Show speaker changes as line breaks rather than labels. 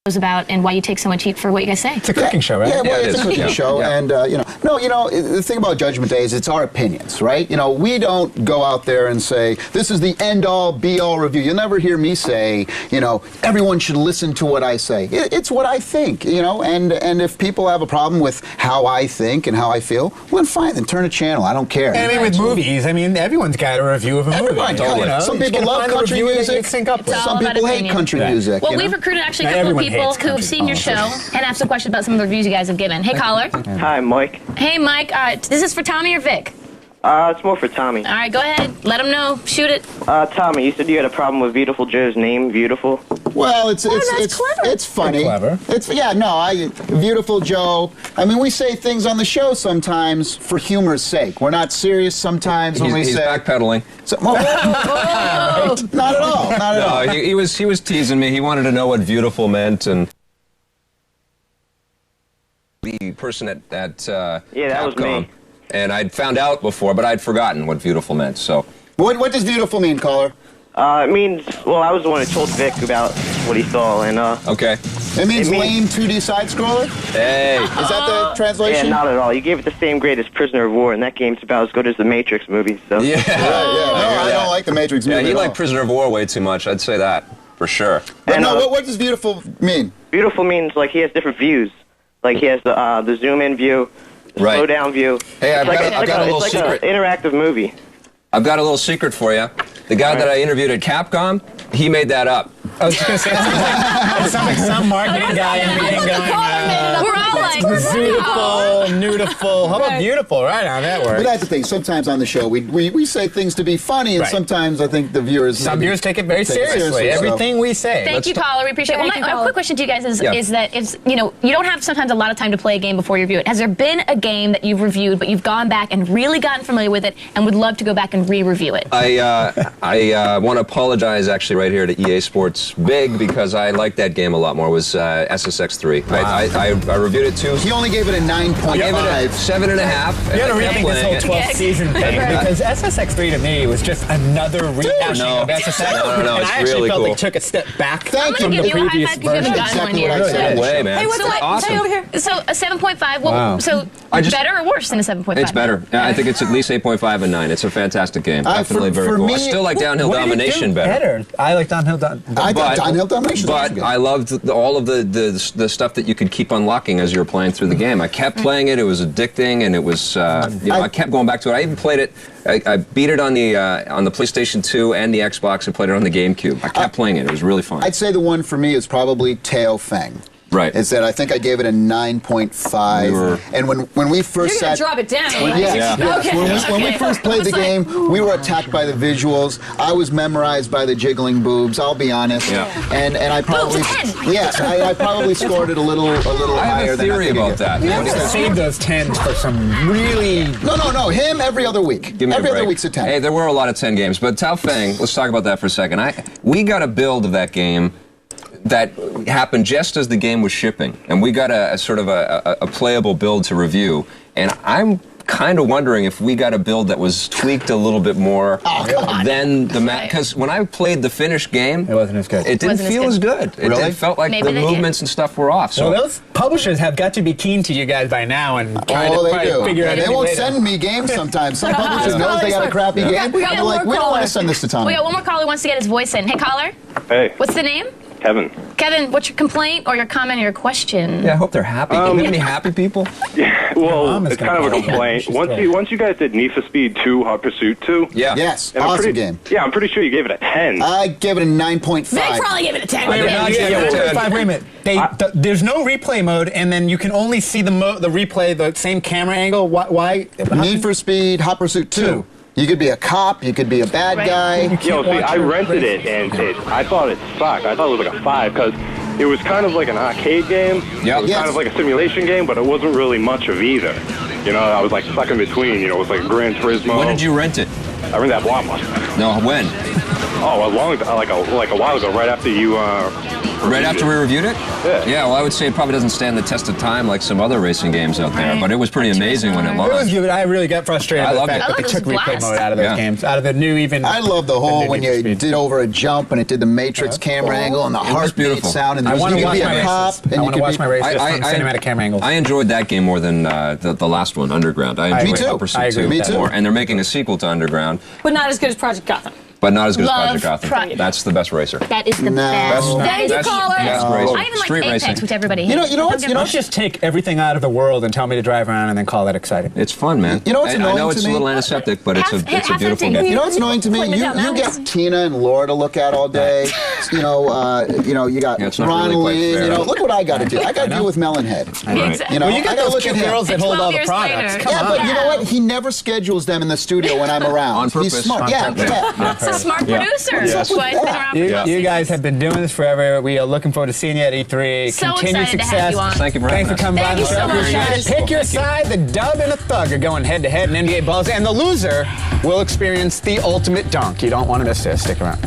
about and why you take so much heat for what you guys say.
It's a cooking show, right?
Yeah, well,
Yeah,
it's a cooking show,
Yeah.
and the thing about Judgment Day is it's our opinions, right? You know, we don't go out there and say this is the end-all, be-all review. You'll never hear me say, you know, everyone should listen to what I say. It's what I think, you know, and if people have a problem with how I think and how I feel, well, then fine, then turn a channel. I don't care.
And I mean, with movies, I mean, everyone's got a review of a movie.
Everyone does.
You know,
Some
you
people
can
love
find a
country
review that you
music.
sync up with.
all
Some
about
people hate
opinion.
country
Right.
music.
Well,
you know?
we've recruited actually a
Not
couple of
everyone
people
hates
who've
country.
seen your show and asked a question about some of the reviews you guys have given. Hey, caller.
Hi, Mike.
Hey, Mike. This is for Tommy or Vic?
It's more for Tommy.
All right, go ahead. Let him know. Shoot it.
Tommy, you said you had a problem with Beautiful Joe's name, Beautiful.
Well, it's
that's clever.
it's funny.
Clever.
Beautiful Joe. I mean, we say things on the show sometimes for humor's sake. We're not serious sometimes when we
He's
say.
backpedaling.
So, not at all. Not at all.
No, he was teasing me. He wanted to know what beautiful meant, and the person at
Yeah, that was
Capcom,
me.
and I'd found out before, but I'd forgotten what beautiful meant. So
What does beautiful mean, caller?
It means, well, I was the one who told Vic about what he saw, and,
okay.
It means
It means-
lame 2D side scroller.
Hey.
Is that the
yeah,
translation?
not at all. You gave it the same grade as Prisoner of War, and that game's about as good as the Matrix movie, so.
Yeah.
Yeah. No, I don't like the Matrix movie.
Yeah, you
at
like
all.
Prisoner of War way too much. I'd say that for sure.
But
And,
no, what does beautiful mean?
Beautiful means, like, he has different views. Like, he has the zoom-in view, the
Right.
slow-down view.
Hey, I've got a little
it's like
secret.
an interactive movie.
I've got a little secret for you. The guy that I interviewed at Capcom, he made that up.
I was just going to say, it sounds like some marketing guy in a meeting going,
We're all like,
beautiful, beautiful. How about beautiful? Right on, that
But
works.
that's the thing. Sometimes on the show, we say things to be funny, and
Right.
sometimes I think the viewers
Some viewers take it very seriously.
so-
Everything we say.
Thank you, caller. We appreciate it. Well, my quick question to you guys is,
Yeah.
is that it's, you know, you don't have sometimes a lot of time to play a game before you review it. Has there been a game that you've reviewed, but you've gone back and really gotten familiar with it and would love to go back and re-review it?
I want to apologize actually right here to EA Sports Big because I liked that game a lot more. It was SSX3. I reviewed it too.
He only gave it a
I
9.5.
gave it a 7.5.
You got to
and I kept
rethink this
playing
whole
it.
12th season thing because SSX3 to me was just another rehashing
No.
of SSX.
No,
and
it's
I actually
really
felt
cool.
they took a step back
Thank
from
you.
the
I'm gonna give you a high
previous
five because you haven't
version.
gotten one
Exactly
yet.
what I said.
No way, man.
Hey, what's
It's
that?
awesome.
Say over here.
So a 7.5. Well,
Wow.
so
I just-
better or worse than a 7.5?
It's better. I think it's at least 8.5 and 9. It's a fantastic game. Definitely
for
very cool. I
me-
still like Downhill
What did it do
Domination better.
I like Downhill Domination.
I thought Downhill Domination.
But I loved all of the stuff that you could keep unlocking as you were playing through the game. I kept playing it. It was addicting, and it was I kept going back to it. I even played it. I beat it on the PlayStation 2 and the Xbox, and played it on the GameCube. I kept playing it. It was really fun.
I'd say the one for me is probably Teo Feng.
Right.
Is that I think I gave it a 9.5.
You were-
And when we first
You're going
sat.
to drop it down.
When,
right?
yes,
Yeah.
yes. When we first played the game, we were attacked by the visuals. I was memorized by the jiggling boobs. I'll be honest.
Yeah.
And I probably
Boobs, 10.
yes, I probably scored it a little
I
higher
have a
than
theory
think I
about
did.
that.
You have to save those 10s for some really...
No. Him every other week.
Give me
Every
a break.
other week's a 10.
Hey, there were a lot of 10 games, but Tao Feng, let's talk about that for a second. We got a build of that game that happened just as the game was shipping, and we got a sort of a playable build to review, and I'm kind of wondering if we got a build that was tweaked a little bit more than the because when I played the finished game,
It wasn't as good.
It didn't
Wasn't as
feel
good.
as good.
Really?
It felt like
Maybe
the
they did.
movements and stuff were off. So
Well, those publishers have got to be keen to you guys by now and trying
Oh,
to
they
probably
do.
figure out
And they
any
won't
way to-
send me games sometimes. Some publishers knows they got a crappy game.
We got
and they're
one
like,
more
we don't want
caller.
to send this to Tommy.
We got one more caller who wants to get his voice in. Hey, caller.
Hey,
What's the name?
Kevin.
Kevin, what's your complaint or your comment or your question?
yeah, I hope they're happy. Do we have any happy people?
Well,
mom is
it's kind of a
gonna call.
complaint.
She's
Once
great.
you guys did Need for Speed 2, Hot Pursuit 2.
Yeah.
Yes,
and I'm
awesome
pretty-
game.
Yeah, I'm pretty sure you gave it a 10.
I gave it a 9.5.
Vic probably gave it a 10.
Wait a minute,
Yeah,
wait
yeah.
a minute. There's no replay mode, and then you can only see the replay, the same camera angle. Why?
Need for Speed, Hot Pursuit 2. You could be a cop, you could be a bad
Right.
guy.
Yo, see,
watch
I
your
rented
races.
it, and I thought it sucked. I thought it was like a 5, because it was kind of like an arcade game.
Yeah.
It was
Yes.
kind of like a simulation game, but it wasn't really much of either. You know, I was like stuck in between. You know, it was like Gran Turismo.
When did you rent it?
I rented that Blockbuster.
No, when?
Oh, a long, like a while ago, right after you
Right after we reviewed it?
Yeah.
Yeah, well, I would say it probably doesn't stand the test of time like some other racing games out there,
Right.
but it was pretty amazing when it
It was
launched.
good. I really got frustrated
I
with the
loved
fact
it.
that they
I
took
thought it was a
replay
blast.
mode out of those
Yeah.
games, out of the new even.
I love the whole when you
Speed.
did over a jump and it did the Matrix camera angle and the
was
heartbeat
beautiful.
sound and
I
you
want to
could
watch
be
my
a
races.
cop and
I
you
want to
could
watch
be
my races from cinematic camera angles.
I enjoyed that game more than the last one, Underground. I enjoyed
Me too.
Upper
I agree
Pursuit
with that.
more. And they're making a sequel to Underground,
But not as good as Project Gotham.
but not as good
Love
as Project Gotham.
Project-
That's the best racer.
That is the
No.
best.
Best-
That is
best-
the
caller.
best
I
racer.
even like
Street
Apex,
racing.
which everybody
You know
hates.
what's-
Don't get me
Let's just take everything out of the world and tell me to drive around and then call that exciting.
It's fun, man.
You know what's
I
annoying
know
to
it's
me?
a little antiseptic, but it's a
Half
beautiful
empty.
game.
You know what's annoying to me?
Putting it
You
down now.
get Tina and Laura to look at all day. You got
Yeah, it's not
Ron
really quite
Lynn.
fair.
Look what I got to do. I got to deal with Melonhead.
Exactly.
Well,
You got
I gotta
those
look
cute
at him.
girls that hold
12
all the
years
products.
later.
Come
Yeah,
on.
but you know what? He never schedules them in the studio when I'm around.
On purpose.
He's smart.
On
Yeah,
purpose.
yeah.
It's a smart
Yeah.
producer.
What's
That's
up
why
with
it's been
that?
around for
You
12
guys
seasons.
have been doing this forever. We are looking forward to seeing you at E3.
So
Continued
excited to
success.
have you on.
Thank you for
Thanks
having
for coming by
Thank
the
you so
show.
much.
Appreciate it. Pick your side. The dub and the thug are going head to head in NBA balls, and the loser will experience the ultimate dunk. You don't want to miss this. Stick around.